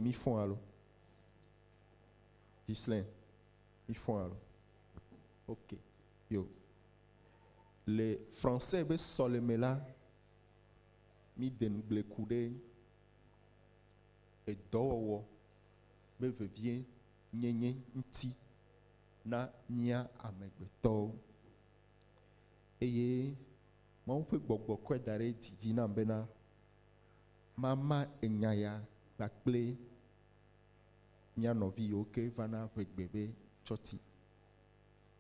mi font alors. Gislain, mi font alors. Ok. Yo. Les Français be soleme là, mi denouble coudé et dowo be vevien nyenye nti na mia amegbeto. Eye ma pe gbogbo ko dare didi na bena mama enyaya bakple mia novi oke vana bebe choti.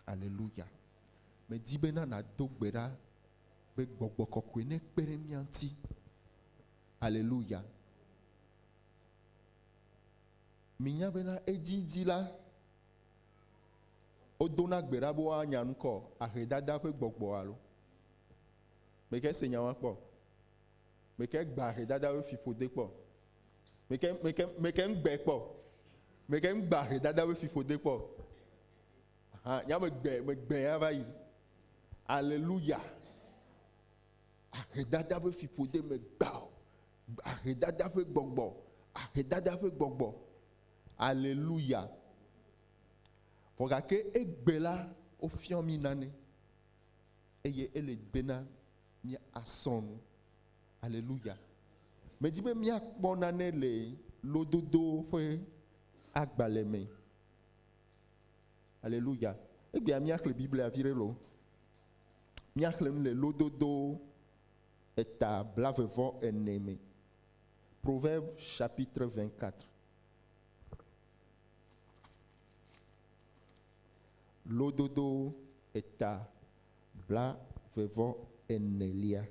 Alléluia. Mais di bena na dogbera be gbogbo kokwe ne kpere mianti. Alléluia. Minya bena edidi la odona gbera bo anyanu ko ahedada pe gbogbo alo. Mais que seigneur po. Mais que gba ahedada we fipode po. Mais que ngbe po. Mais que gba ahedada we fipode po. Ah, nya me gbe avayi. Alléluia. Ahedada we fipode me gba. Ahedada pe gbogbo. Ahedada pe gbogbo. Alléluia. Pour que egbe la o fion mi nane. Eye ele bena mi ason. Alléluia. Mais dis mi akponane le lododo fe agbaleme. Alléluia. Eh bien mi akle Bible a viré lo. Mi akle le lododo est à blavevo ennemi. Proverbe chapitre 24. Lododo est à blavevo ennelia.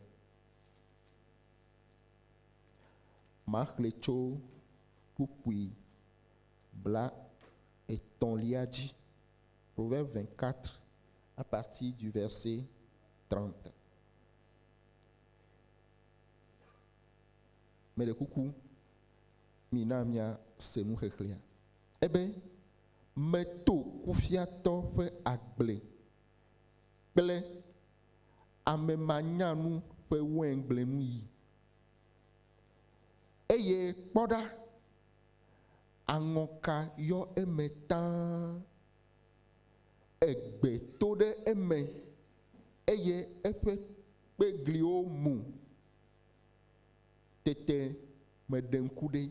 Marc le cho pupui bla et ton liadi. Proverbe 24 à partir du verset 30. Mais le coucou mina mia semu heklia. Eh ben meto kufiato fe agble. Ple amemanyanu fe wengle nu yi. Eye kpoda angoka yo emetan egbe to de eme eye efe peglio mu tete medenkude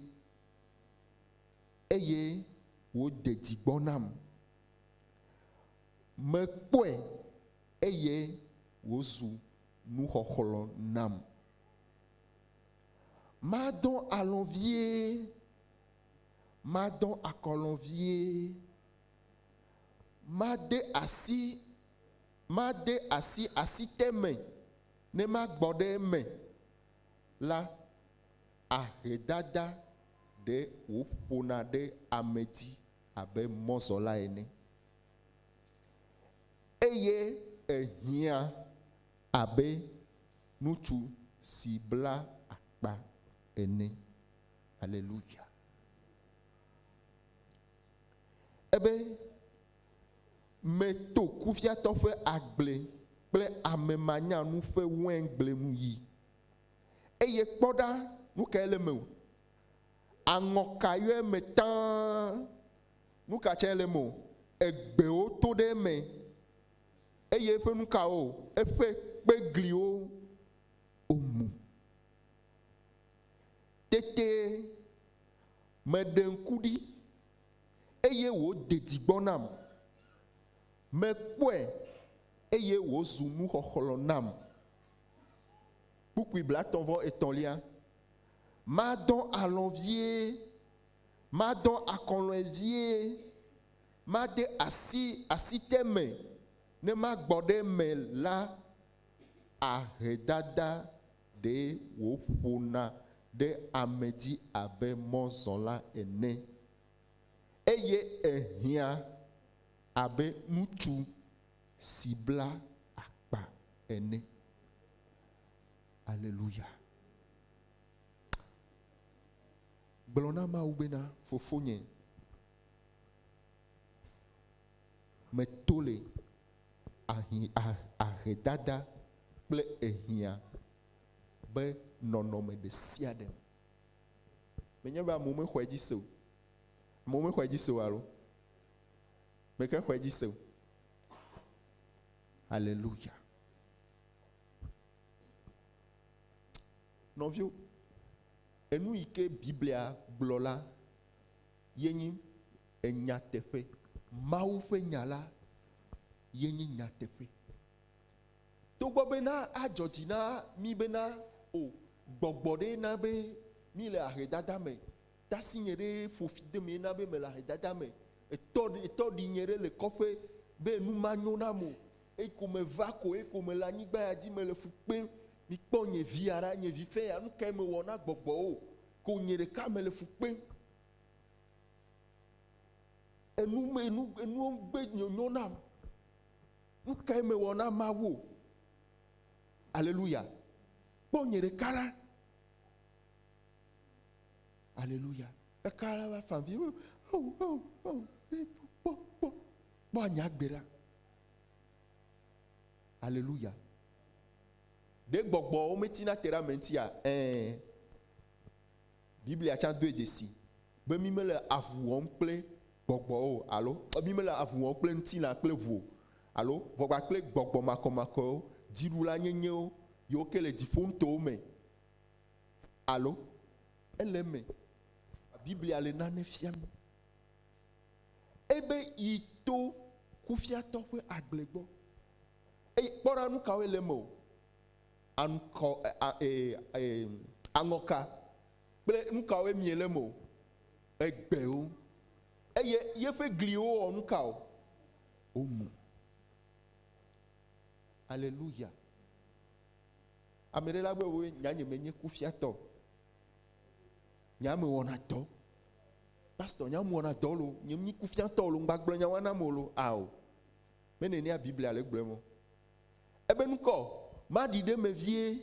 eye wo dedi bonam me kpoe eye wo zu nu xoxolo nam. Madon à l'envier, madon à colonvier, made assis teme, ne ma gbode me, la ahedada de uponade ameti abe mozola ene. Eye ehia abe nutu sibla akpa. Ene. Alléluia. Ebe meto kufia to fe agble ple amemanya nu fe wengle nu yi. Eye kpoda nu ka eleme o. Angoka yo metan nu ka cha eleme o. Egbe o to de me. Eye fe nu ka o. Efe pegli o mu. Tete medenkudi eye wo dedigbonam me kpoe eye wo zunu xoxolonam bukui blatonvo etonlia madon à l'envier madon à colonvier made asi teme ne ma gbode me la ahedada de wo fona de amedi abe monzola ene. Eye ehia abe mutu sibla akpa ene. Alléluia. Blona ma ubena fofonye. Metole ahedada ple ehia be nonome de siadem. Mais il y a un moment où il dit Mo me khwe di se alo. Me ke khwe di se. Alléluia. Non vieux. Et nous ike Biblia glola yenyi enyatefe. Maou fe nyala yenyi nyatefe. To bobena a Georgina mi bena o gbogbode na be mi le aredada me ta signere fofide me na be me la aredada me e to dignere le kofe be nu manyona mo e ko me va ko e ko me la nyigba ya di me le fukpe mi kpo nye vi ara nye vi fe ya nu kai me wona gbogbo o ko nyere ka me le fukpe enu gbe nyona nu kai me wona mawo. Alléluia. Ponyere kara. Alléluia. Le kara va famille. Alléluia. De gbogbo o metina tera mentia. Bible a 2 desi. Be mi me le avuon ple gbogbo o. Allo. Mi me le avuon ple ntina ple vo. Allo. Vo ba ple gbogbo makomako. Dirula nyenyo yo ke le dipom to me. Allo. Elle me. La Bible ale na ne fiam. Ebe ito kufia to pe agblego. E pora nu ka we le mo. An ko angoka. Ple nu ka we miele mo. Egbe o. Ye fe glio onu ka o. Omu. Alléluia. Amere la we nyanye menye kufiato. Nyame wona to. Pastor nyame wona to lo, nyem kufiato lo ngbagblo nya wana molo ao. Menene a Bible ale gblemo. Ebe nuko, ma dide me vie,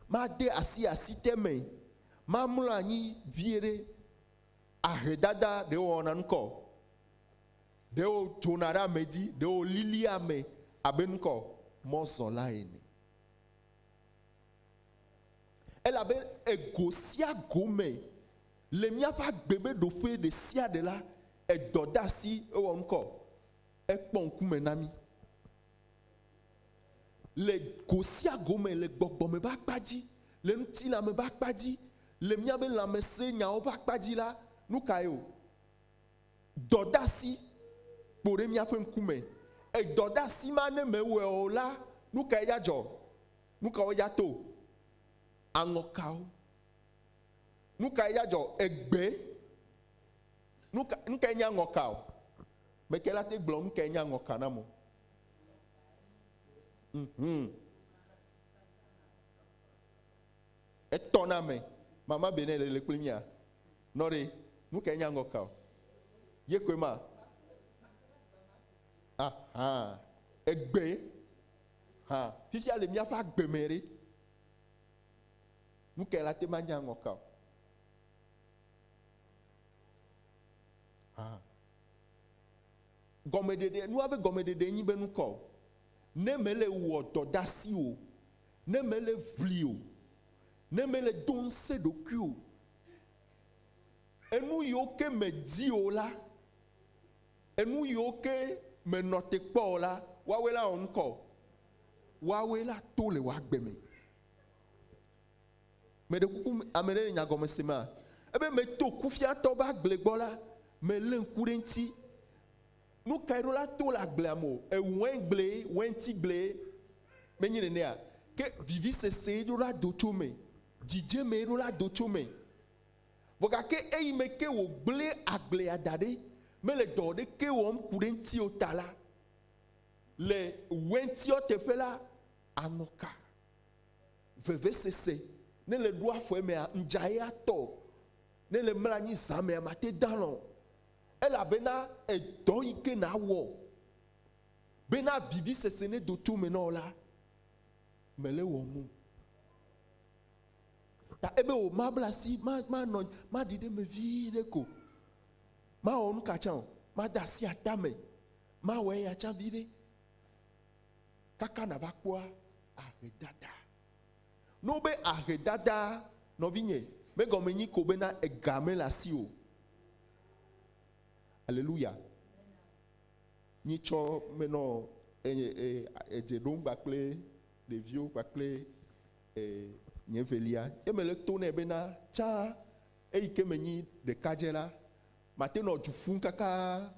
ma de asi teme. Ma mula anyi viere ahedada de wona nuko. De o tonara medi, de o lilia me abenuko. Monsola ene. Elle avait egosia gome. Le mia pas bébé do fe de sia de la e dodasi e wonko. E pon kumenami. Le gosia gome le gbogbo me ba kpaji. Le nti la me ba kpaji. Le mia be la me se nya o ba kpaji la nu kayo. Dodasi pore mia pe kume. E doda simane me we ola nuka ya jo nuka o ya to angokao nuka ya jo egbe nuka nya ngokao me kela te gblom nuka nya ngokana mo e tona me mama benele le klimia nore nuka nya ngokao ye kwema. Egbe. Fisi ale mia pa gbemere. Nou ke la te manya ngoka. Gomedede, nou ave gomedede nyi be nou ko. Ne mele wo dodasi o. Ne mele vli o. Ne mele donse do ku. E nou yo ke me di o la. E nou yo ke me note kpo la, wawe la onko. Wawe la to le wagbeme. Me de kuku amere nyagome sema. Ebe me to kufia to ba gblego la, me len kurenti. Nou kairo la to la gblamo. E wen gle, wen ti gle. Me nyine nea. Ke vivi se do la dotume. DJ me do la dotume. Voka ke e me ke wo gle agle adade. Mais le dode que on kurenti o tala le wenti o te fela anoka veve sese ne le doa fo me njaye ato ne le mlani zame amate dalon ela bena e do ike na wo bena bibi sese ne do tu me no la mele wo mu ta ebe o mablasi ma no ma dide me vide ko ma onu kachan ma dasi atame ma we ya chan vire kaka na bakwa ahedada no be ahedada no vinye me gomenyi ko be na egame la si o Alléluia. Ni cho maintenant et donc bakle les vieux bakle nyevelia et me le tourner bena cha e ikemeni de kajela mateno jufu kaka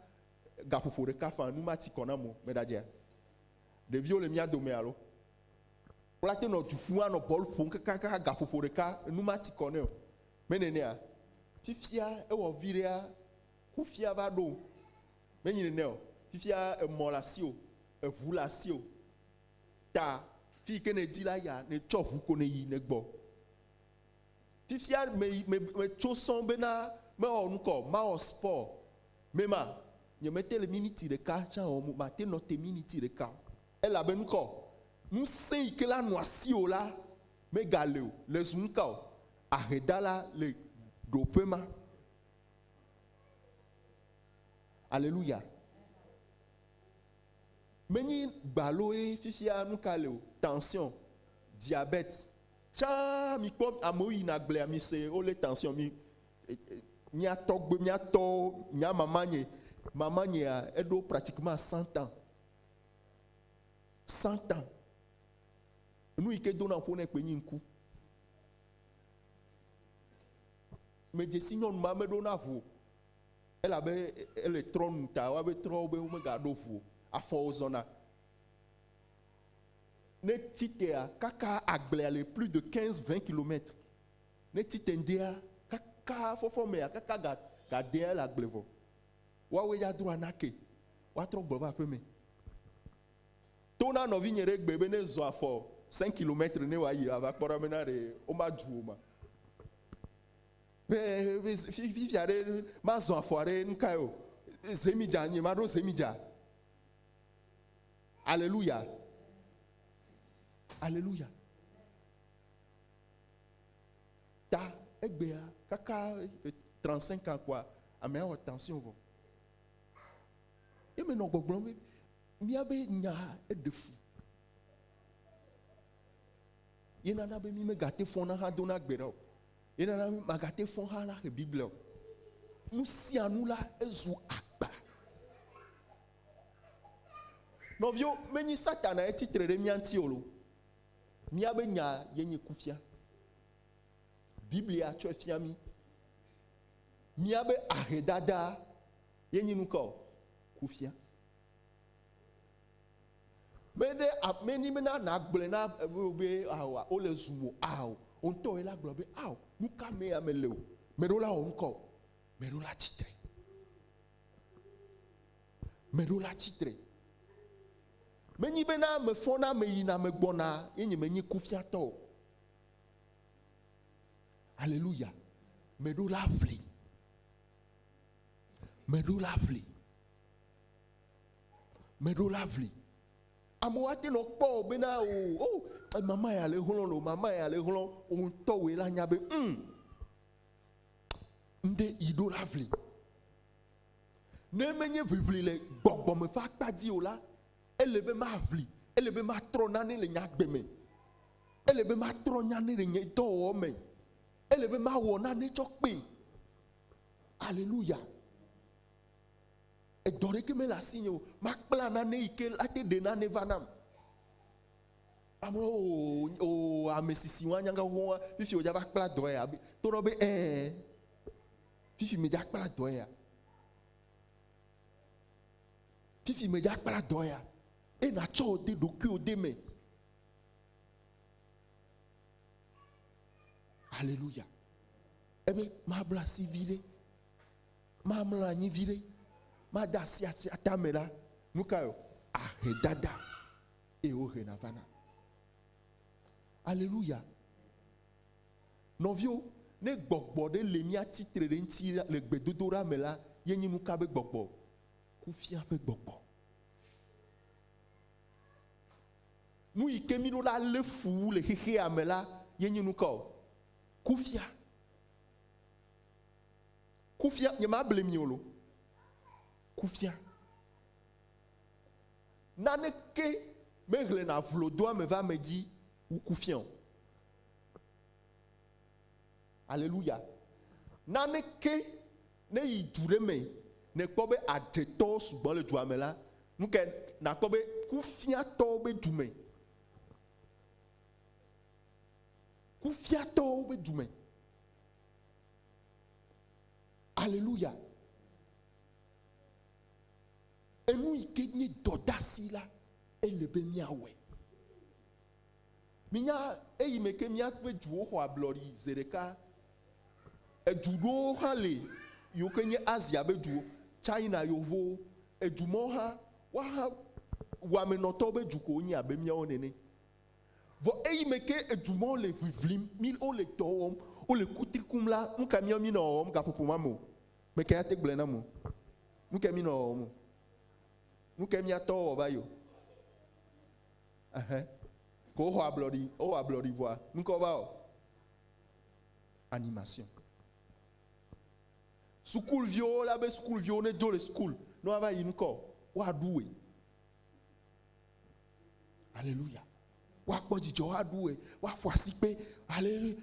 gapopo de kafa nu mati konamo medadia de vieux le mia domé alo plate no jufu ano bol pon kaka gapopo de ka nu mati koneo menenea fifia e wo viria kufia va do meneneo fifia e molasio e vulasio ta fi ke ne di la ya ne chofu ko ne yi ne gbo fifia me choson bena me onko ma o sport mema nye mete le minute de ka cha o ma te no te minute de ka e la ben ko nous sei ke la noisio la me galeo le zunka arredala le dopema. Alléluia. Meni baloé fifia nous kaleo tension diabète cha mi pom amoyi na gble mi se o le tension mi nya togbe nya to nya mamanye a edo pratiquement 100 ans 100 ans nous ike dona pone pe nku me je signon ma me dona vo elle avait électron ta wa be tro be me ga do vo afo zona ne titea kaka agble plus de 15-20 km ne titendia kaka fofo me kaka ga de la glevo wa we ya droit nake wa tro gbo ba pe me tona no vignere gbebe ne zo afo 5 km ne wa yi ava kpora me na re o ma ju ma be fi fiare ma zo afo are nkayo semija nyi ma do semija. Alléluia. Alléluia. Ta egbea kaka 35 ans quoi a me attention vo e me no gbogbo mi abe nya e de fu yena na be mi me gate fon na ha do na gbero yena na ma gate fon ha na bible nous si anu la ezu agba no vio meni satana e titrere mi antiolo mi abe nya yenye kufia biblia cho fiami mi abe ahedada yenye nuko kufia mede ameni mena na gble na be awa o le zumo aw onto e la glo be aw nuka me ameleo merola onko merola titre meni bena me fona me yina me gbona yenye menyi kufia to. Alléluia. Merola vli amoate no kpo bena o mama ya le hulon on to we la nya be nde idola vli ne menye vivli le gbogbo me fa kpadi o la elebe ma vli elebe ma tro na ne le nya gbeme elebe ma tro nya ne le nya do o me elebe ma wo na ne chokpe. Alléluia. Et dore que me la signe ma plana ne ike ate de na ne vanam amo amesisi wanyanga ho fifi o java kpla doya to robe fifi me ja kpla doya e na cho de do ku o de me. Alléluia. Ebe ma bla si vire ma mla nyi vire ma da si atamela nukayo ahedada e o renavana. Alléluia. Novio ne gbogbo de le mi atitre de nti le gbedodora mela yenyi nuka be gbogbo kufia be gbogbo nu ikemi no la le fu le hehe amela yenyi nuka kufia nyema blemiolo kufia nane ke megle na vlodoa me va me di ou kufian. Alléluia. Nane ke ne yi dure me ne kpɔ be adzetɔwo sugbɔ le dua me la nuke nakpɔ be kufiatɔwo be dume kufiatɔwo be dume alléluia enu yi ke nye dɔdasi la ele be miawɔe minya eyi me ke miaƒe duwo xɔ ablɔɖi zi ɖeka edu ɖewo hã le yiwo ke nye Asia be duwo China yovowo edumɔwo hã woaha wɔamenɔtɔwo be du ko wonye abe miawo nene vɔ eyi me ke edumɔwo le ʋiʋlim mi wole dɔ wɔm wole kutri kum la nu ka miawo mi nɔ wɔwɔm gaƒoƒo ma me o me ke ate gblɔe na mo nu ke mi nɔ wɔwɔm o nu ke miatɔwo wɔ va yi o ko wowɔ ablɔɖi vɔa nu ke wova wɔ animation sukulviwo la be sukulviwo ne dzo le sukul ne woava yi nukɔ woaɖue alléluia woakpɔ dzidzɔ woaɖue woaƒo asikpe alléluia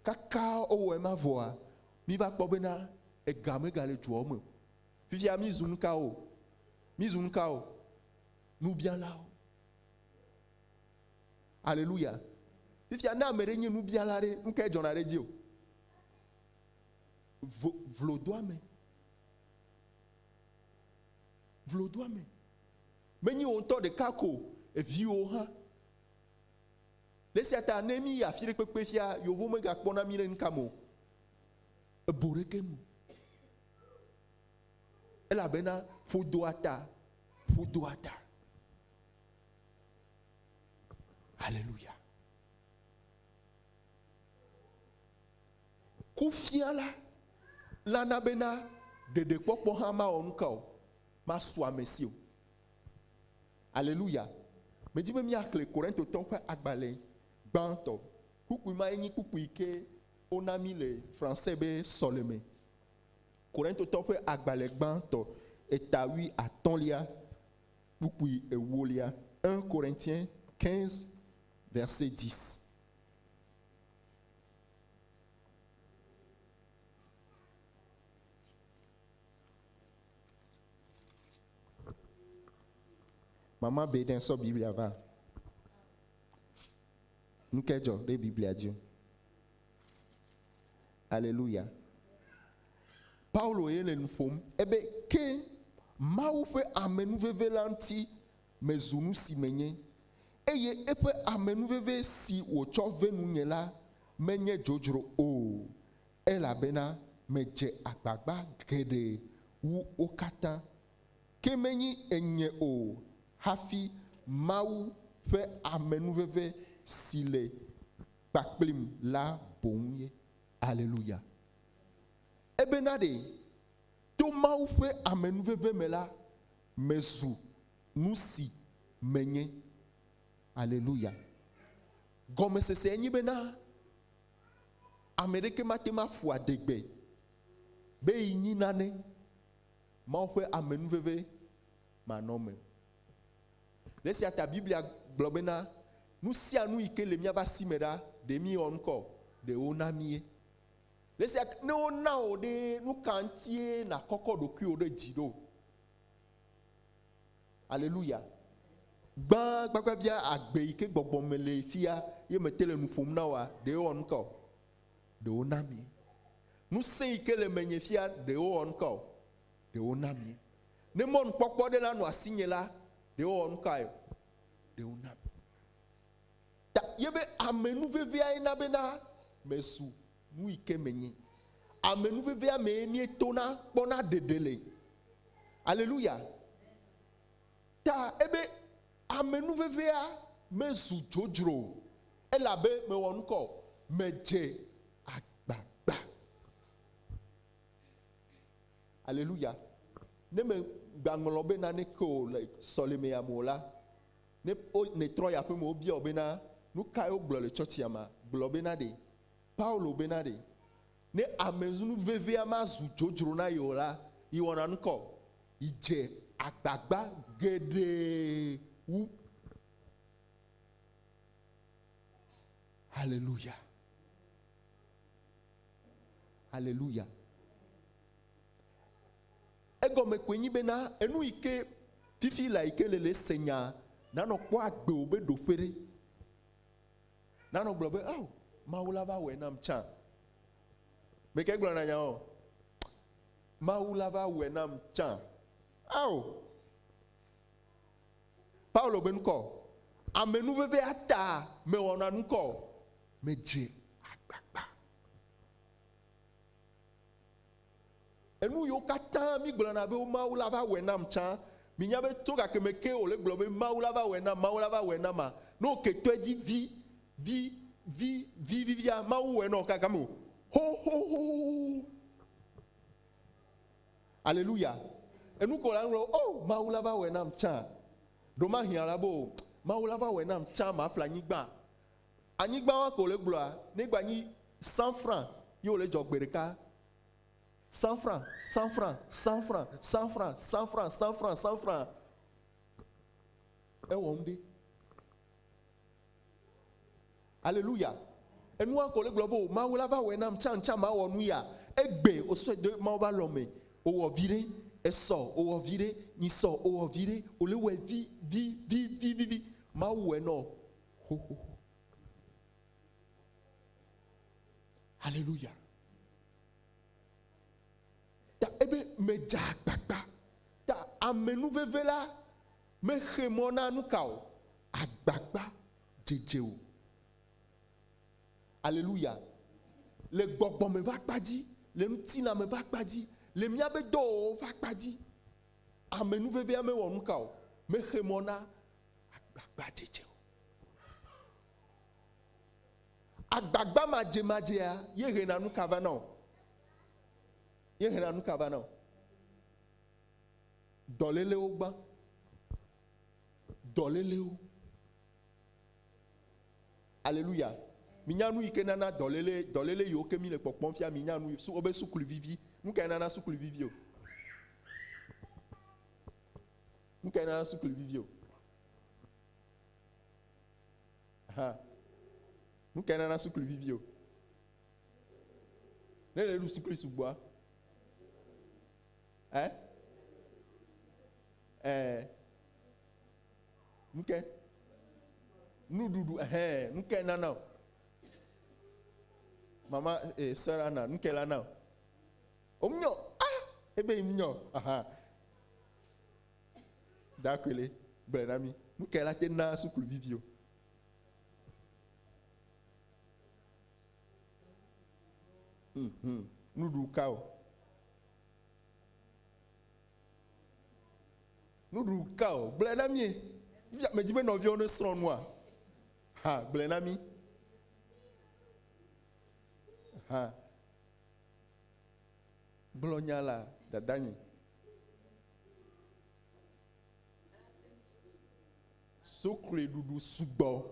kaka owɔe ma vɔa mi va kpɔ bena ega megale dzoawo me fifia mi zu nukawo nubialawo alléluia fifia ne ame ɖe nye nubiala ɖe nuka dzɔna ɖe dzi o vlodoame menye wo ŋutɔ ɖeka ko eviwo hã le sia ta ne mi yi afi ɖe kpekpe fia yovo megakpɔna mi ɖe nuka me o ebo ɖeke nu elabena ƒodoa ta alléluia kufiala lana bena ɖeɖekpɔkpɔ hã mawɔ nuka o masu ame si o alléluia medi be miaxlẽ Korintotɔwo ƒe agbalẽ gbãtɔ kpukpui ma enyi kpukpui ke wona mi le français be sɔleme Korintotɔwo ƒe agbalẽ gbãtɔ etawui atɔ̃lia kpukpui ewolia 1 Corinthiens 15 verset 10 Maman Bédin sort Bible avant. Nous qu'est-ce que Bible a dit? Alléluia. Paulo est le nouveau. Ebe que Maou fait amenu veve lanti mezunu si menye. Eye epe amenu veve si wocho venu nyela menye jojro o. Ela bena meje agbagba gede wu okata. Ke menyi enye o. Hafi Maou fait amenu veve si le kpakplim la bonye. Alléluia. Ebenade to Maou fait amenu veve me la mezu nous si menye. Alléluia. Gomme se enyi bena Amerike matema fwa degbe be yinyi nane Maou fait amenu veve manome. Laissez à ta Bible globena nous si à nous ike le miaba simera de mi onko de onamie. Laissez à no na ode nous kantie na koko doku ode jido. Alléluia. Gba bia agbe ike gbogbo mele fia ye metele nu pom na wa de onko de onamie. Nous se ike le menye fia de onko de onamie. Ne mon pokpo de la no asinye la de on kai de unam ta yebe amenu vevia ina bena mesu nu ike menye amenu vevia me ni etona bona dedele alléluia ta ebe amenu vevia mesu jojro elabe me won ko meje agbagba alléluia ne me gbanglɔ bena ne ko le sɔleme amola ne trɔ ya ƒe me wobia bena nu ka wo gblɔ le tsɔtsia ma gblɔ bena de Paulo bena de ne amezunu vevia ma zu dzodzro na yewo la yiwɔna nukɔ yidze agbagba geɖe wu alléluia Alléluia. Egome kwenyi bena enu ike fifi la ike lele senya nano kwa agbe obe do fere nano blobe oh maula va wenam chan me ke glo na nya o maula va wenam chan oh Paulo benko amenu veve ata me wona nko me je agbagba enu yo kata mi glo na be maula va wenam chan mi nya be to ka kemeke o le glo be maula va wenam ma no ke to di vivia mawu eno kakamu ho Alléluia enu ko la ngro oh maula va wenam chan do ma hian la bo maula va wenam chan ma fla nyigba anyigba wa ko le glo a nigba ni 100 francs yo le jogbereka 100 francs 100 francs 100 francs 100 francs 100 francs 100 francs 100 francs e wonde Alléluia. Et nous encore le globo, maoula va wenam chan ma wonuya, egbe au soit de maoba lome, o vire, et sort, o vire, ni sort, o vire, o le we vi, ma weno. Alléluia. Ta ebe me jakpakpa, ta amenu vevela, me khemona nukao, agbakpa, djejeo. Alléluia. Les gbogbo me va pas dit, les mtina me va pas dit, les miabe do va pas dit. Amenu veve ame wonu kao, me khemona agbagba jeje. Agbagba maje ya, ye rena nu kavana. Ye rena nu kavana. Dolele ogba. Dolele o. Alléluia. Minyanu ikenana dolele yo ke mi le pokpon fia minyanu su obe sukulu vivi nu kenana sukulu vivi o nu kenana sukulu vivi o aha nu kenana sukulu vivi o le lu sukulu subwa nuke nu dudu nuke nana Mama sœur Anna, nous qu'elle Anna. Omnyo, ebe imnyo, d'accord les, Brenami, nous qu'elle a tena sous le vivio. Nous du kao. Nous du kao, Brenami, me dit ben on vient on se noir. Brenami. Blonya la dadani sokle dudu sugbon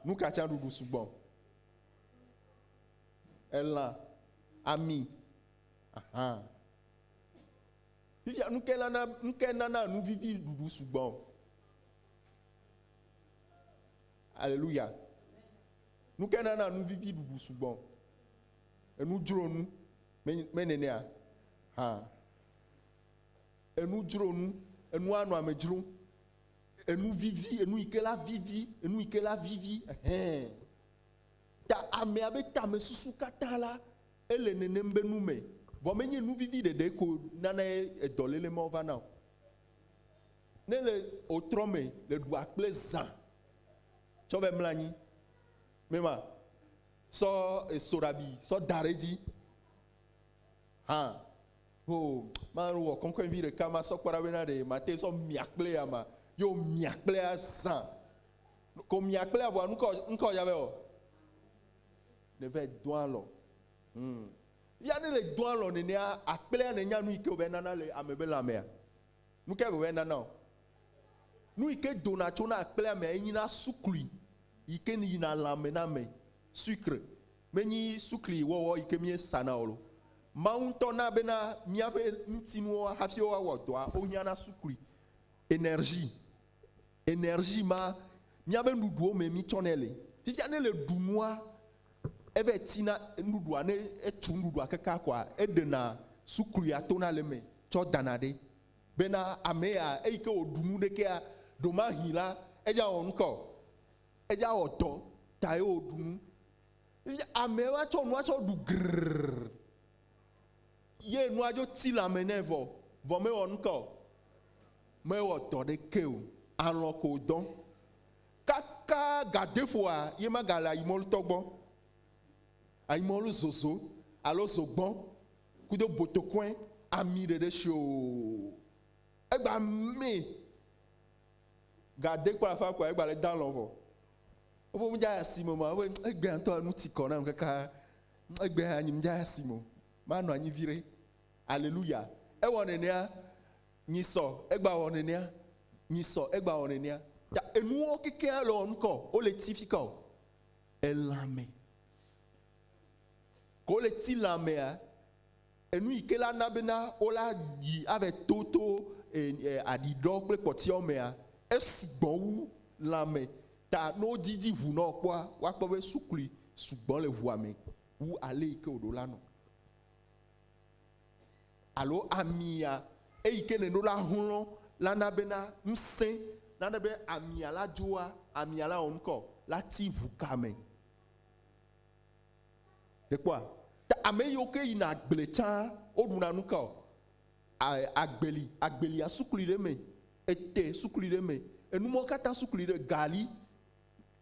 nous katia dudu sugbon ela ami vivia nous kenana nous vivi dudu sugbon Alléluia nous kenana nous vivi dudu sugbon et nous drônes menenea et nous drônes et nous anu amedrou et nous vivi et nous ikela vivi ta ame abeta me susu katala ele nenembe nous me bon menye nous vivi de ko nana e dolele mo vana ne le otrome le doit plaisant chobe mlani mema so sorabi so daredi maru wo konkon vire kama so kwara bena de mate so miakple ama yo miakple asan ko miakple avo nko yabe o ne ve doalo ya ne le doalo ne akple ne nya nu ike obenana le amebela mea nu ke obenana nu ike donacho na akple ame enyina sukli ike ni na lamena me sucre meni sukli wo ikemie sana olo maunto na bena miabe ntinu hafio wa wodoa ohiana sukli énergie ma miabe nuduo me mi tonele fifia ne le dunwa eve tina nuɖua ne etu nuɖua kaka koa edena sukuria to na le me tsɔ dana ɖe bena ame ya eyi ke woɖu nu ɖekea ɖomahi la edza wɔ ŋkɔ edza wɔ dɔ ta ye woɖu nu amewa tsɔ nua tsɔ ɖu grrrr ye nua dzo ti le ame nɛ vɔ mewɔ ŋkɔ mewɔ dɔ ɖeke o alɔ ko dɔ kaka gadeƒoa ye ma gale ayimɔlu tɔ gbɔ ayimɔlu zozo alo zogbɔ kudo botokɔe ami ɖeɖe sio egba me gade kpɔ afa kɔ egba le da lɔ vɔ wo dza asi mo ma egbe ŋutɔ nu ti kɔ nam kaka egbe anyi dza asi mo ma nɔ anyi vi ɖe aleluya ewɔ nenea nyisɔ egba wɔ nenea nyisɔ egba wɔ nenea ta enuwo kekea le wɔnu kɔ wo le ti fi kɔ elãme ko le ti lãmea enu yi ke la na bena wo la yi ave to aɖiɖɔ kple kpɔtiawo mea esugbɔ wu lãme ta no didi ʋu nɔ kpɔa woakpɔ be sukli sugbɔ le ʋua me wu ale yi ke woɖo la nɔ alo amia eyi ke ne ɖo la hlɔ la na bena ŋusẽ na be amia la dzoa amia la wɔ ŋkɔ la ti ʋu kame dekpɔa ta ame yiwo ke yina agble tsã woɖuna nu kɔ agbelia sukli ɖe me ete sukli ɖe me enumɔ katã sukli ɖe gali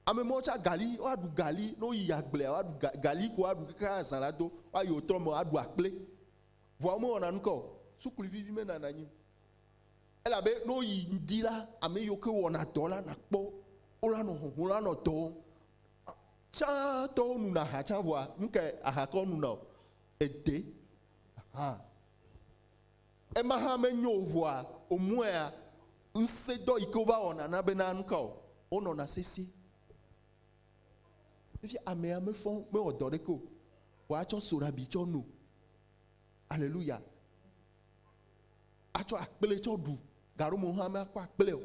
ame mɔ tsa gali woaɖu gali no yi agblea woaɖu gali ko woaɖu kaka zã la do woayi wotrɔ me woaɖu akple vɔa mewɔna nu kɔ sukli vivi me nana nyi elabe no yi ŋdi la ame yiwo ke wɔna dɔ la nakpɔ wola nɔ hoho la nɔ dɔ tsã tɔwo nuna ha tsã vɔa nuke aha kɔ nuna ede ema hã menyo vɔa omua ŋusẽ dɔ yi ke wova wɔna na bena nukɔ wonɔna sese efi amea mefɔ mewɔ dɔ ɖeke o woatsɔ soɖabi tsɔ no aleluya atsɔ akple tsɔ ɖu gaɖomo hã makɔ akple o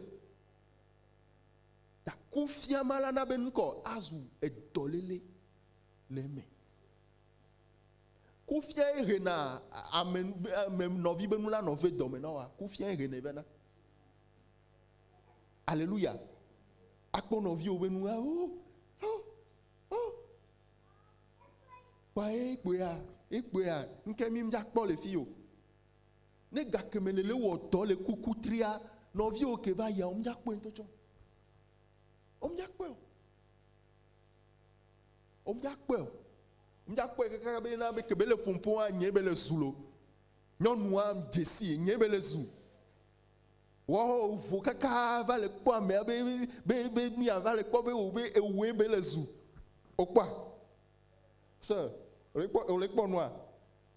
ta kufia ma la na be nukɔ azu edɔlele le me kufia ye hena ame nɔvi be nu la nɔve dɔme na wa kufia ye hena bena aleluya akpɔ nɔviwo be nu wa ekpea nke mi dza kpɔ le fi o ne gakeme le wɔ dɔ le kuku tria nɔviwo ke va ya o dza kpɔe ŋutɔ tsɔ o dza kpɔe o dza kpɔe kaka be na be kebe le ƒoƒoa nye be le zu lo nyɔnua dzesi nye be le zu wɔ vo kaka va le kpɔ amea be mia va le kpɔ be wo be ewoe be le zu o kpɔa sir o le kpɔ nua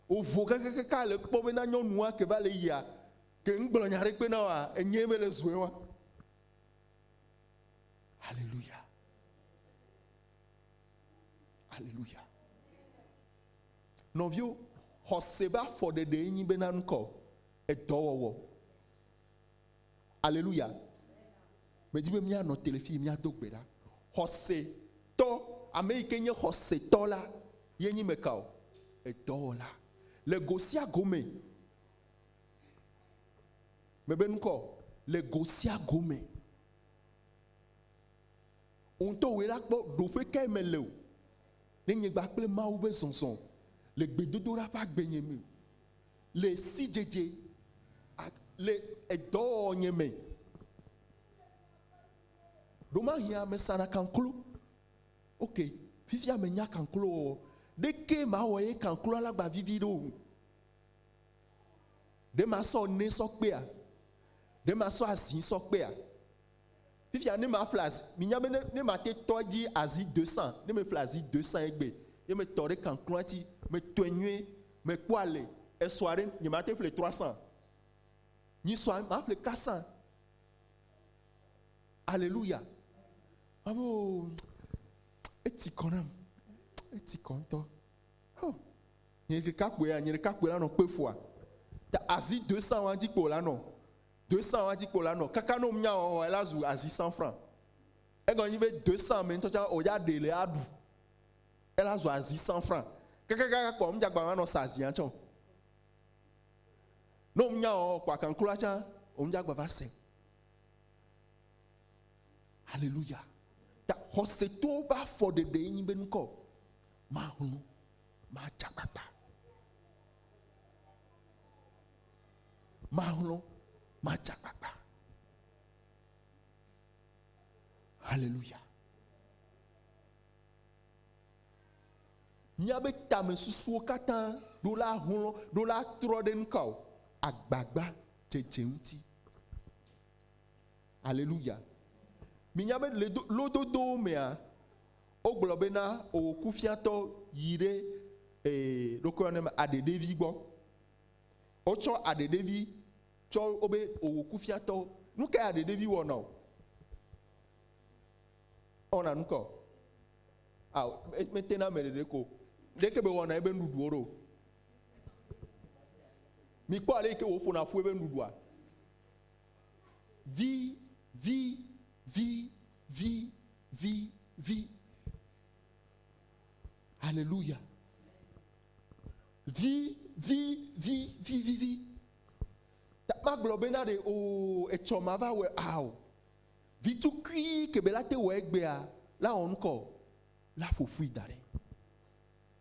o vo kaka le kpɔ be na nyɔnua ke va le yia ke ŋgblɔ nya ɖe kpe na wa enye be le zue wa hallelujah hallelujah nɔviwo xɔse be afɔ ɖeɖe nyi bena ŋkɔ edɔwɔwɔ hallelujah medzi be mianɔ telefi miado gbe ɖa xɔse tɔ ame yi ke nye xɔse tɔ la ye nyi me ka o edɔwɔla le go sia go me mebe ŋkɔ le go sia go me ŋutɔ woe la kpɔ ɖoƒe ke me le o ne nyegba kple mawu be zɔzɔ le gbedodoɖa ƒe agbenye me le sidzedze le edɔwɔwɔ nye me ɖomahia me sana kanklo ok fifia me nya kanklo wɔwɔ ɖeke ma wɔ ye kanklo la gba vivi ɖo ɖe ma sɔ ne sɔkpea ɖe ma sɔ azi sɔkpea fifia ne ma ƒle azi minya be ne ma te tɔ dzi azi 200 ne me ƒle azi 200 egbe ye me tɔ ɖe kankloa dzi me tɔe nyuie me kpɔ ale esɔa ɖe nye ma te ƒle 300 nyisɔa ma ƒle 400 aleluya abo eti kɔ nam eti kɔ ŋutɔ nye ɖeka kpoe la nɔ kpe foa ta azi 200 wa dzi kpo la nɔ 200 wa dzi kpo la nɔ kaka no nya wɔwɔ la zu azi 100 francs egɔ nyi be 200 me ŋutɔ tsa o ya ɖe le aɖu Elle a choisi 100 francs. Quelqu'un comme Diagba no sazi anchon. Non mnya kwa kankula cha on Diagba va se. Alléluia. Ta hoseto ba for the day ni benko. Ma hunu ma chakata. Ma hunu ma chakata. Alléluia. Nyabe tame susu katan do la hunu do la troden kaw agbagba checheuti. Alléluia. Minyabe lododo mea oglobena o kufiato yire dokonema adedevi gbo. Ocho adedevi cho obe o kufiato nuke adedevi wona. Ona nuko. Ah, metena meredeko. Deke be wona ebe nduduoro. Mi kwa ale ke wo fona fu ebe ndudua. Vi. Alléluia. Vi. Ta ma globena de o echoma va we aw. Vi tu kri ke belate we egbea la onko la fofu dare.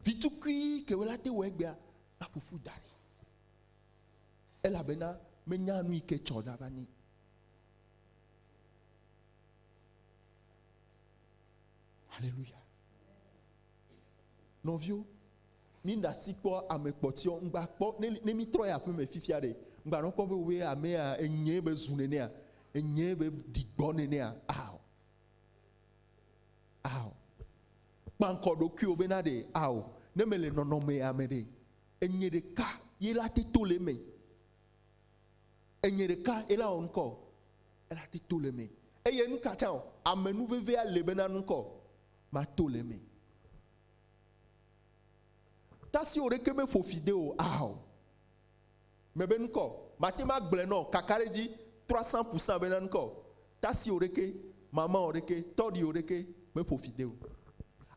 Vi tu kri ke belate we egbea la fofu dare. Ela bena menya nu ike choda bani. Alléluia. Non vieux, ni na sikpo amekpotio ngba kpo ne mi troya pe me fifiare. Ngba no ko we ame a enye be zunene a enye be digbonene a aw. Banko do ki obena de aw. Ne mele nono me amede. Enye de ka yela te tole me. Enye de ka ela onko. Ela te tole me. Eye nka chan amenu veve a lebena nko. Ma toleme. Tasi oreke me fo fideo aw. Me ben ko. Matema gbleno kakare di 300% benan ko. Tasi oreke, maman oreke, todi oreke me fo fideo.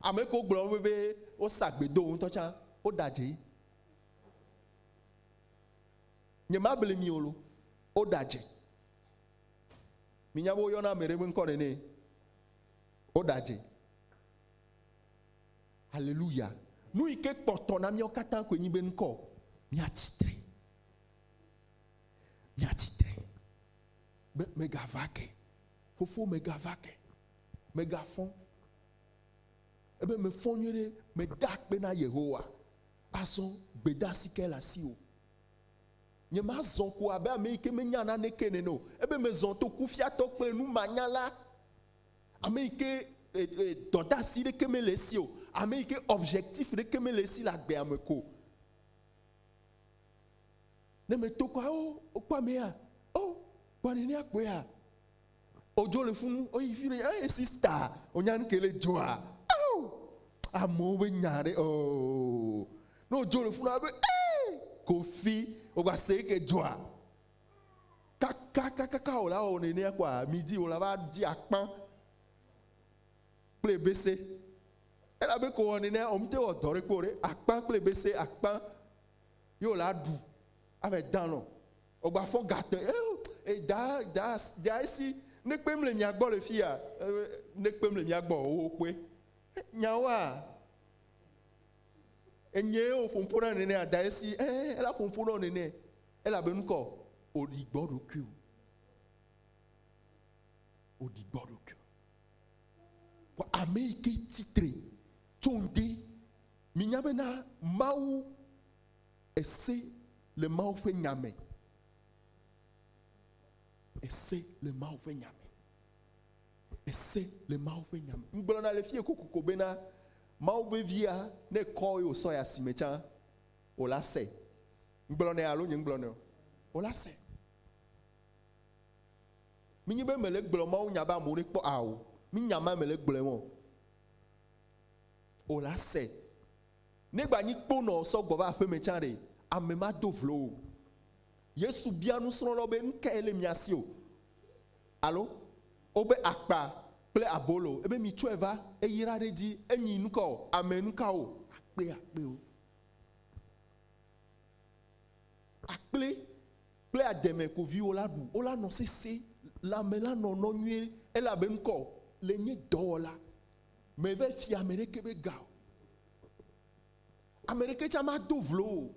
Ameko gblon bebe o sagbedo on to chan o daje. Nyema ble mi olo o daje. Minyabo yona mere ben ko nene o daje. Alléluia. Nous ike portons na mi okatan ko nyi ben ko mi atitre. Me gavake. Fofo me gavake. Me gafon. Ebe me fonyere me dak be na Yehowa. Ason beda sike la si o. Nye ma zon ko abe ame ike me nyana ne kene no. Ebe me zon to kufia to pe nu manyala. Ame ike doda si de keme le si o. Ame ike objectif de keme le si la gbe ameko. Ne me to kwa o kwa me ya. Oh, kwa nini akwe ya. Ojo le funu o yifire sister onyan kele joa. Oh! Amo we nyare oh. No ojo le funu abe kofi o gba se ke joa. Kaka o la o nene akwa midi o la ba di akpan. Ple bese. Elle avait coordonné, on me dit, oh, doré, coré, à pan, plébécé, à pan, yo la dou, avec dans l'eau. Au bas, faut gâter, et da, ici, ne peut me le miagbo le fia, ne peut me le miagbo, oh, oui. Nyawa, et nye, au fond pour un néné à da, ici, elle a fond pour un néné, elle a ben corps, au digbo de cul. Au digbo de cul. Pour Amérique titré. Tchonde, minyabena mau esse le mau fe nyame. Esse le mau fe nyame. Esse le mau fe nyame. Mblona le fie kokoko bena mau be via ne ko yo so ya simecha o la se. Mblona alo nyi mblona o la se. Minyibe mele gblo mau nyaba mo re po awo. Minyama mele gblo mo. O la se. Negba ni kpono so gbo ba fe mechare amema dovlo. Yesu bia nu sro lo be nka ele miasi o. Allo? Obe akpa kple abolo ebe mi tsɔe va eyra ɖe dzi enyi nuka o ame nuka o akpe o akple kple ademekoviwo la ɖu wola nɔ sese lãme la nɔ nyuie elabe ŋkɔ le nye dɔwɔla meve fia ame ɖeke be ga o ame ɖeke tsa ma do vlo o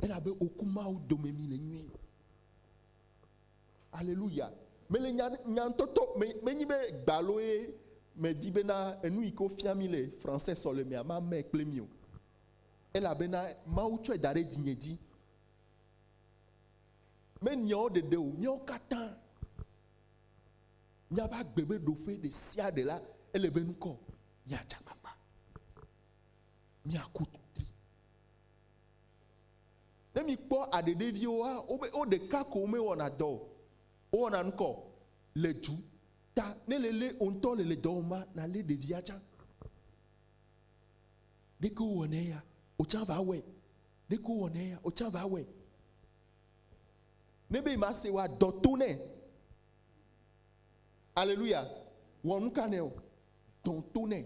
elabe oku Mawu dome mi le nyuie Alléluia. Mais le nyantoto menyi be gbalo ye me di bena enu yi ko fia mi le français so le mia ma me kple mi o. Ela bena Mawu tsɔe da ɖe dinye dzi. Me nyawo dede o, miawo katã. Miaba gbebe ɖoƒe ɖe sia ɖe la ele be nukɔ miatsa gbagba. Miaku tri. Ne mi kpɔ aɖeɖeviwoa wo ɖeka ko me wɔna dɔ o. Wɔna nukɔ le du ta ne lele ontɔ le dɔ ma na le ɖevia tsã. Ɖeke wɔ ne ya o tsã va wɔe. Ɖeke wɔ ne ya o tsã va wɔe. Ne be ma se wa dɔ to ne. Alléluia. Wɔ nuka ne o dɔ to ne.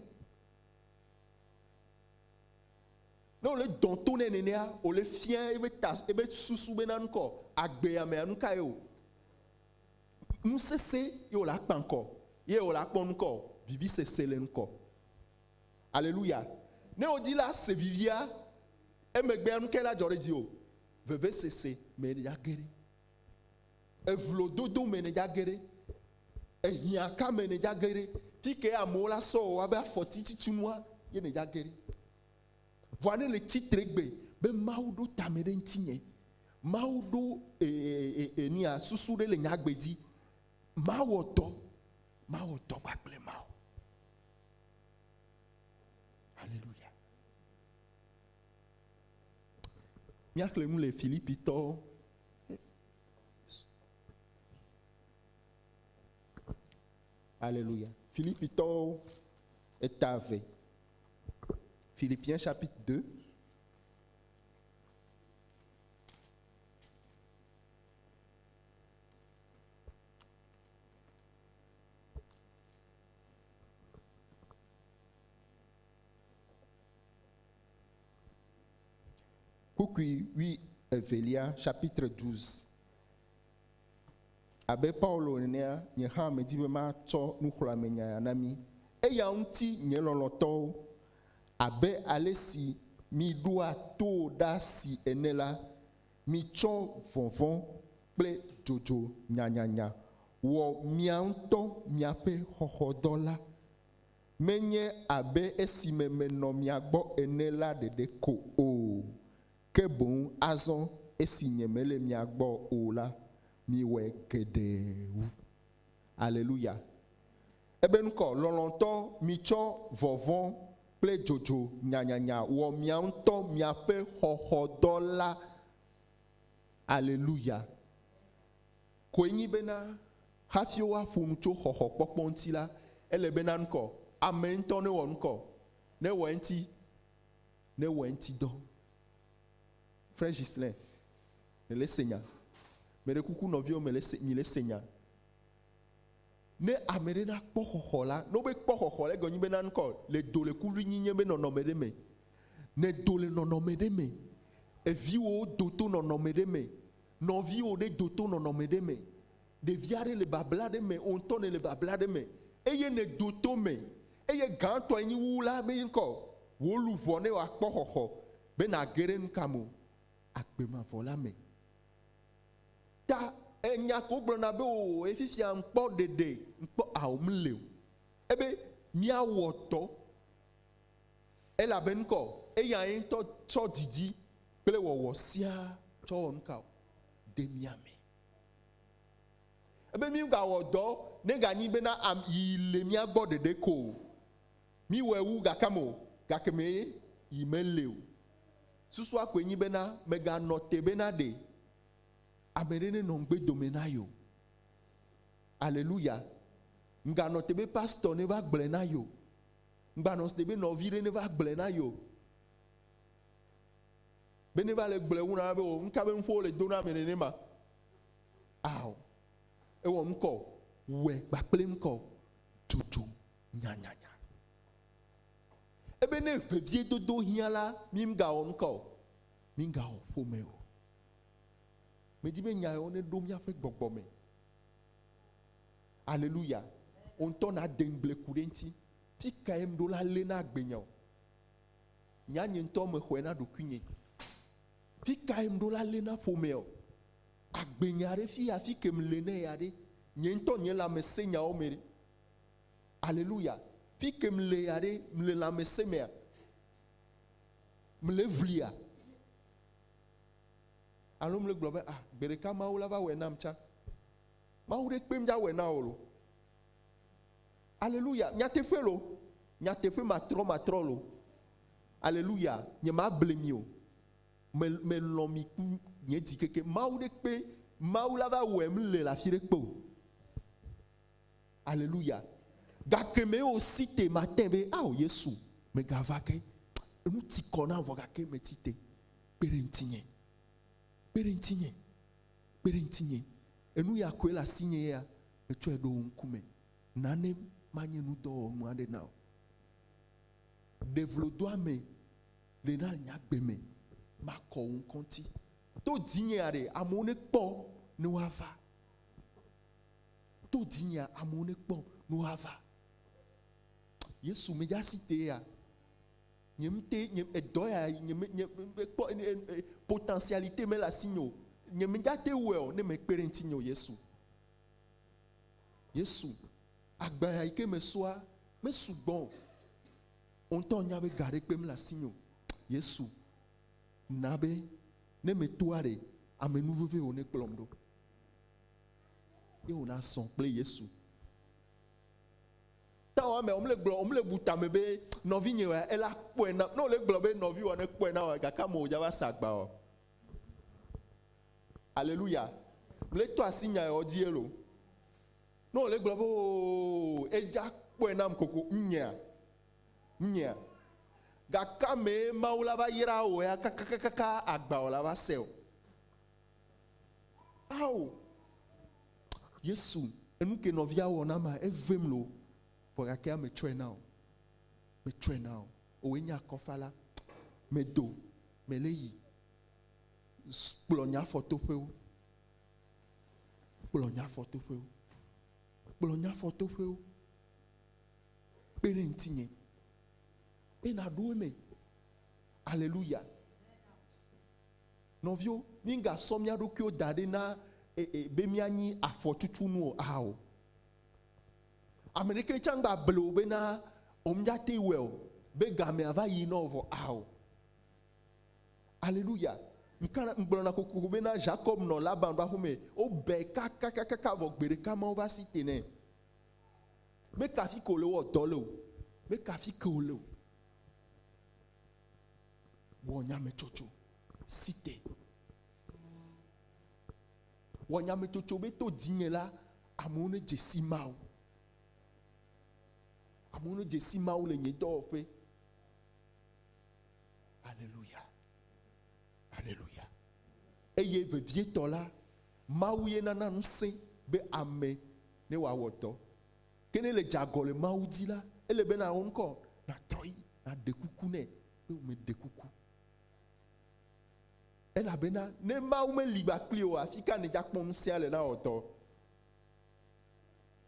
Ne o le dɔ to ne nenea o le fia ebe ta ebe susu be na nukɔ agbe amea nuka ye o. Nusese ye o la kpa ŋkɔ ye o la kpɔ ŋkɔ vivi sese le ŋkɔ Alléluia. Ne o di la se vivia emegbe nuke la dzɔ ɖe dzi o veve sese me ne dza geɖe evlo dodo me ne dza geɖe ehiãka me ne dza geɖe fike amewo la sɔ o abe afɔti titunua ye ne dza geɖe vɔa ne le tsitre gbe be Mawu ɖo tame ɖe ŋutinye Mawu ɖo enia susu ɖe le nyagbe dzi Mawu tɔ kpakple Mawu. Alléluia. Miaxlẽ nu le Filipitɔwo. Alléluia. Filipitɔwo eta eve. Philippiens chapitre 2. Kukui 8 Evelia chapitre 12. Abe Paulo nenea nye hã me di be ma tsɔ nuxlɔame nya na mi. Eya ŋuti nye lɔlɔtɔwo abe ale si mi ɖoa to ɖa si ene la mi tsɔ vɔvɔ̃ kple dzodzo nyanyanya wɔ mia ŋutɔ miaƒe xɔxɔdɔ la. Menye abe esime menɔ mia gbɔ ene la ɖeɖe ko o. Ke boŋ azɔ esi nye mele mia gbɔ o la miwɔe geɖewu. Alléluia. Ebe ŋkɔ lɔlɔ̃tɔ mitsɔ vɔvɔ̃ kple dzodzo nyanyanya wɔ mia ŋutɔ miaƒe xɔxɔdɔ la. Alléluia. Koe nyi bena hafi woaƒo nu tso xɔxɔkpɔkpɔ ŋuti la ele bena ŋkɔ ame ŋutɔ ne wɔ ŋkɔ ne wɔ ŋuti dɔ. Frère Gislain, me le senya. Me re kuku novio me le senya. Ne amere na kpɔ xɔxɔ la, no be kpɔ xɔxɔ le gonyi be na ŋkɔ le do le kuvi nyinye be nɔnɔme ɖe me. Ne do le nɔnɔme ɖe me. Eviwo do to nɔnɔme ɖe me. Nɔviwo ɖe do to nɔnɔme ɖe me. Ɖevi aɖe le babla ɖe me, o ŋutɔ ne le babla ɖe me. Eye ne do to me. Eye gãtɔ enyi wu la be ŋkɔ wo luʋɔ ne woakpɔ xɔxɔ be na geɖe nukamo. Agbemavɔ la me. Ta enya ko gblɔna be o efifia ŋkpɔ ɖeɖe ŋkpɔ awom le o. Ebe miawɔ tɔ elabe ŋkɔ eya ye ŋutɔ tsɔ didi kple wɔwɔ sia tsɔ wɔ nuka de miame. Ebe mi gawɔ dɔ ne ganyi bena yi le mia gbɔ ɖeɖe ko mi wɔ ewu gakamo gake me yi me le o. Susua koe nyi bena meganɔ te bena ɖe ame ɖe ne nɔ ŋgbe dome na yo. Alléluia. Nganɔ te be pastor ne va gblẽ na yo. Nganɔ te be nɔvi ɖe ne va gblẽ na yo. Be ne va le gblẽ wu na be o nka be ŋƒo le do na ame nene ma. Awo. Ewɔ ŋkɔ ouais bakplem ko jojo nyanyanya ebe ne vevie dodo hiala mimga onko minga o fomeo me di be nya o ne do mia fe gbogbo me alléluia on ton a dengle kurenti pi kaem do la le na agbenyo nya nyi nto me hwe na do kunye pi kaem do la le na fomeo agbenyare fi afi kem le ne yare nyi nto nye la me senya o mere alléluia fi kem le yare me la me semea me le vlia alom le globe bereka maula va we namcha maure kpem ja we na olo alléluia nyate felo nyate fe matro lo alléluia nye ma blemi o me lomi nye di keke maure kpe maula va we me la fire kpo alléluia gakeme o cité matin be o yesu me gavake nous ti kona voga ke metite perentinye enu ya kwela sinye ya echo edo nkume nane manye nu do mwande now devlodo ame le na nyagbe me mako unkonti to dinye are amone po no ava to dinya amone po no ava yesu me ja cité ya nyemte nyem edoya nyem potentialité me la signo nyem jate well ne me perentinyo yesu agbaya ike me soa me sugbon on ton nya be gare pe me la signo yesu nabe ne me toare amenu veve o ne plomdo e on a son ple yesu on le buta me be novi nye ela poena no le globe novi one poena wa kaka mo java sagba o alléluia le to asinya o dielo no le globe o eja poena mkoko nya gaka me maula va yira o ya kaka agba o la va sel au yesu enu ke novia wona ma evemlo pour que me tue now o enya kofala me do me leyi plonya photo feu perentinye ena do me alléluia novio minga somia do kyo dade na bemiani afotutu nu ao American changba blow bena omjate well be game ava yi novo ao alléluia nkana mblona kokoko bena Jacob no Laban ba hume o be kaka vo gbere kama ova cité ne me kafi kole wo dolo me kafi kole wo nyame chocho cité wo nyame chocho be to dinyela amone jesimao amono jesi maule nyedo fe alléluia eye vevie tola mauye nana nse be ame ne wa woto kene le jagole maudi la ele be na onko na troi na dekuku ne be me dekuku ela be na ne maume liba klio afika ne jakpon nse ale na woto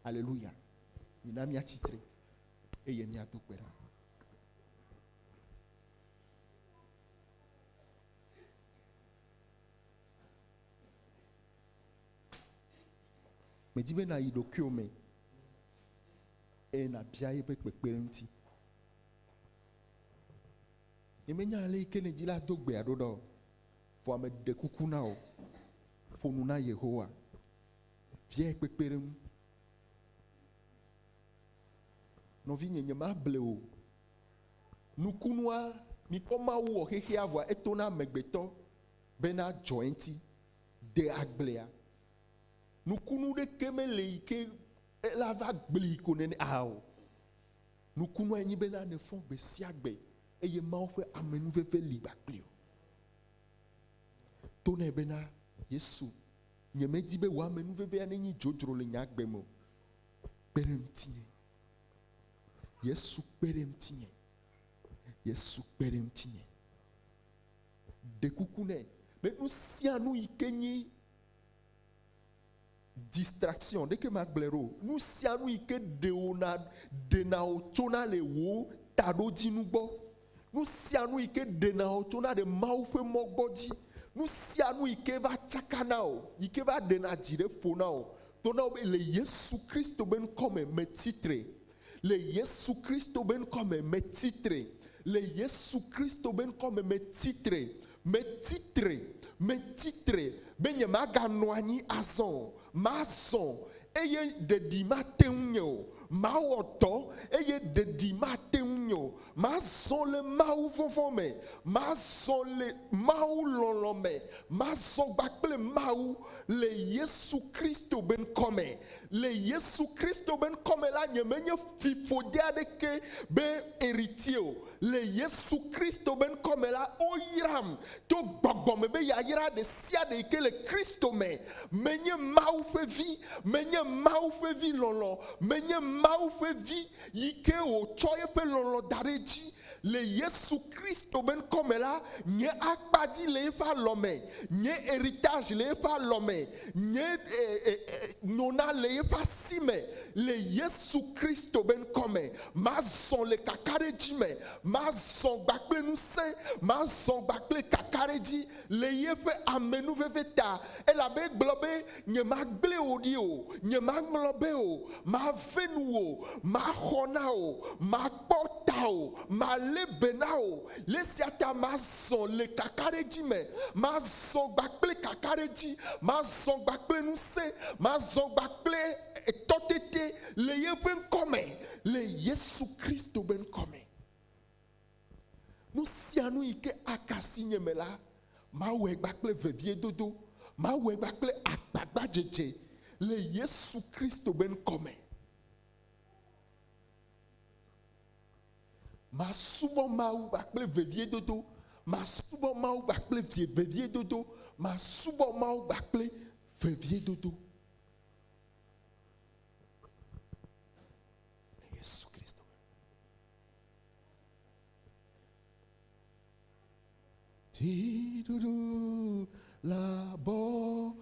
alléluia ina mi atitre eye mi atopera me dibe na idokyo me e na bia ye pe pepere nti emenya ale ike ne dila dogbe adodo fo ame de kuku na o fonu na Yehowa bia pepere mu no vi nyenye ma ble o nukunua mi koma wo hehe avwa etona megbeto bena jointi de agblea nukunu de kemele ike la va gbli konene ao nukunu enyi bena ne fon be siagbe eye ma o fe amenu veve liba gbli to na bena Yesu nyeme di be wa amenu veve anenyi jojro le nyagbe mo kpere ŋutinye. Yesu kpere ŋutinye. Yesu kpere ŋutinye. Ɖekuku nɛ. Mais nu sia nu yi ke nyi distraction ɖeke ma gblẽ ɖo. Nu sia nu yi ke ɖena wo tsona le wo taɖodzi gbɔ. Nu sia nu yi ke ɖena wo tsona ɖe Mawu ƒe mɔ gbɔ dzi. Nu sia nu yi ke va tsakana o, yi ke va ɖena dzi ɖe ƒo na o. Tona be le Yesu Kristo be ŋkɔme me tsitre. Le Yesu Kristo be ŋkɔme me tsitre. Le Yesu Kristo be ŋkɔme me tsitre. Me titre be nye maganɔ anyi azɔ, mazɔ eye ɖeɖi mate ŋu nye o. Mawɔ dɔ eye ɖeɖi mate ŋu nye o. Mazɔ le Mawu vɔvɔ me, mazɔ le Mawu lɔlɔ me, mazɔ gbakple Mawu le Yesu Kristo be ŋkɔme. Le Yesu Kristo be ŋkɔme la nye menye fiƒode aɖeke be héritier o. Le Yesu Kristo be ŋkɔme la oyram to gbɔgbɔme be yayra ɖe sia ɖe yi ke le Kristo me. Menye Mawu ƒe vi, menye Mawu ƒe vi lɔlɔ, menye Mawu ƒe vi yi ke wòtsɔ yeƒe lɔlɔ da ɖe dzi. Le Yesu Kristo be ŋkɔme la, nye akpadzi le eƒe alɔ me, nye héritage le eƒe alɔ me, nye nona le eƒe asi me. Le Yesu Kristo be ŋkɔme, mazɔ le kakaɖedzi me, mazɔ gbakple ŋusẽ, mazɔ gbakple kakaɖedzi le yeƒe amenuveve ta. Elabe gblɔ be nye magblẽ wò ɖi o, nye maŋlɔ be o, mave nu o, maxɔ na o, makpɔ ta o, malé be na o. Le sia ta mazɔ le kakaɖedzi me, mazɔ gbakple kakaɖedzi, mazɔ gbakple ŋusẽ, mazɔ gbakple tɔtete le yeƒe ŋkɔme, le Yesu Kristo be ŋkɔme. Nu sia nu yi ke akasi nye me la, mawɔe gbakple veviedodo, mawɔe gbakple agbagbadzedze le Yesu Kristo be ŋkɔme. Masubɔ Mawu gbakple veviedodo, masubɔ Mawu gbakple veviedodo, masubɔ Mawu gbakple veviedodo. Yesu Kristo. Tidudu la botana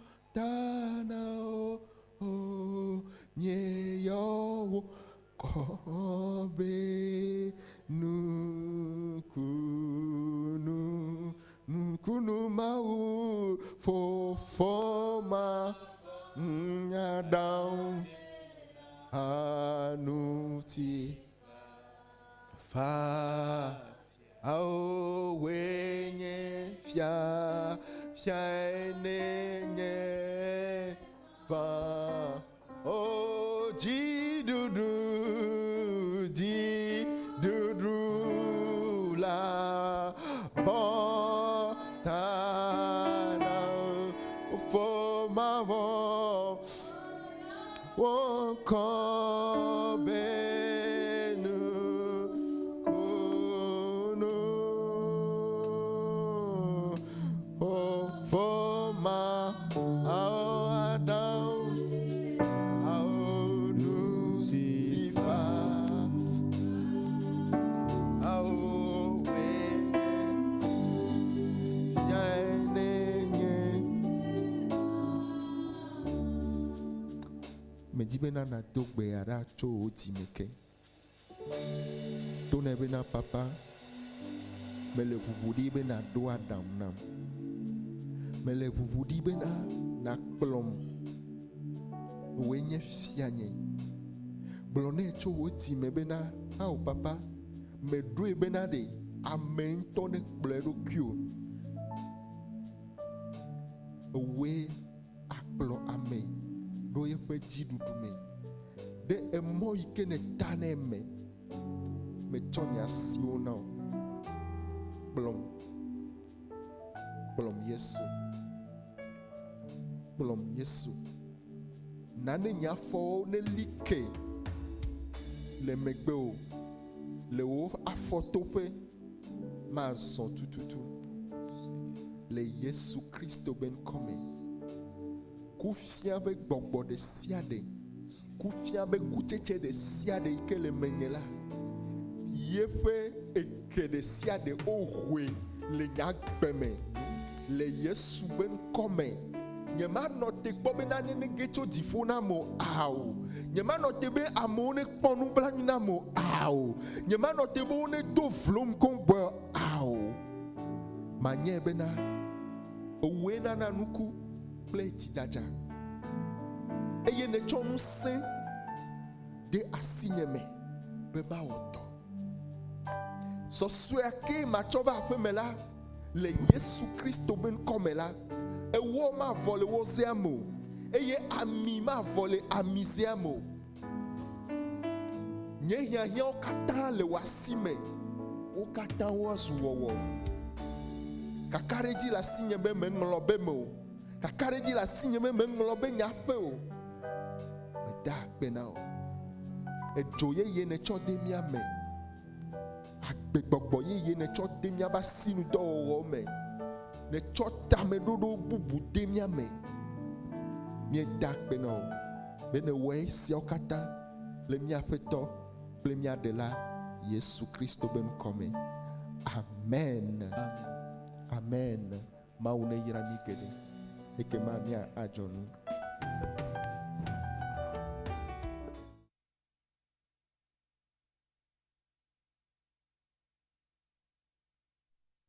o nye yo kobe nukunu mau fofoma nyadau anuti fa au wenye fia enenye va o jidudu la botana for ma vo won kobe me di bena na do gbe ara tso o ti me ke to ne bena papa me le ʋuʋu ɖi bena do adam nam, me le ʋuʋu ɖi bena na kplɔm woe nye fia nye gblɔ ne tso o ti me bena ao papa me ɖoe bena ɖe ame ŋutɔ ne kplɔe ɖokui o woe akplɔ ame ɖo yeƒe dziɖuɖu me ɖe emɔ yi ke ne ta ne me metsɔ nye asiwo na o. Kplɔm Yesu nane nye afɔwo ne li ke le megbe o le wo afɔtoƒe mazɔ tututu le Yesu Kristo be ŋkɔme. Kufia be gbɔgbɔ ɖe sia ɖe, kufia be kutsetse de sia de ike le menye la yeƒe eke de sia de ohoe le nyagbe me le Yesu be ŋkɔ me. Nye manɔ te kpɔ be nane ne ge tso dziƒo na mo ao. Nye manɔ te be amewo ne kpɔ nublanui na mo ao. Nye manɔ te be wo ne do vlom kɔŋgbɔ ao. Manye bena owoe nana nuku kple dzidzadza. Eye ne tsɔ ŋusẽ de asinye me be mawɔ dɔ. Sɔsɔea ke matsɔ va aƒe me la le Yesu Kristo be ŋkɔ me la. Ewo mavɔ le wo zea me o, eye ami mavɔ le ami zea me o. Nye hiahiãwo katã le wo asi me, wo katã woazu wɔwɔ. Kakaɖedzi le asinye be meŋlɔ be me o, kakaɖedzi le asinye be meŋlɔ be nyaƒe o. Meda akpe na o. Edzo yeye ne tsɔ de mía me, agbegbɔgbɔ yeye ne tsɔ de mía be asinudɔwɔwɔ me. Ne tsɔ tameɖoɖo bubu de mía me, míeda akpe na wo be ne wɔe siawo katã le míaƒe tɔ kple mía ɖela Yesu Kristo be ŋkɔ me. Amen. Amen. Mawu ne yra mí geɖe. Ekema mía adzɔ nu.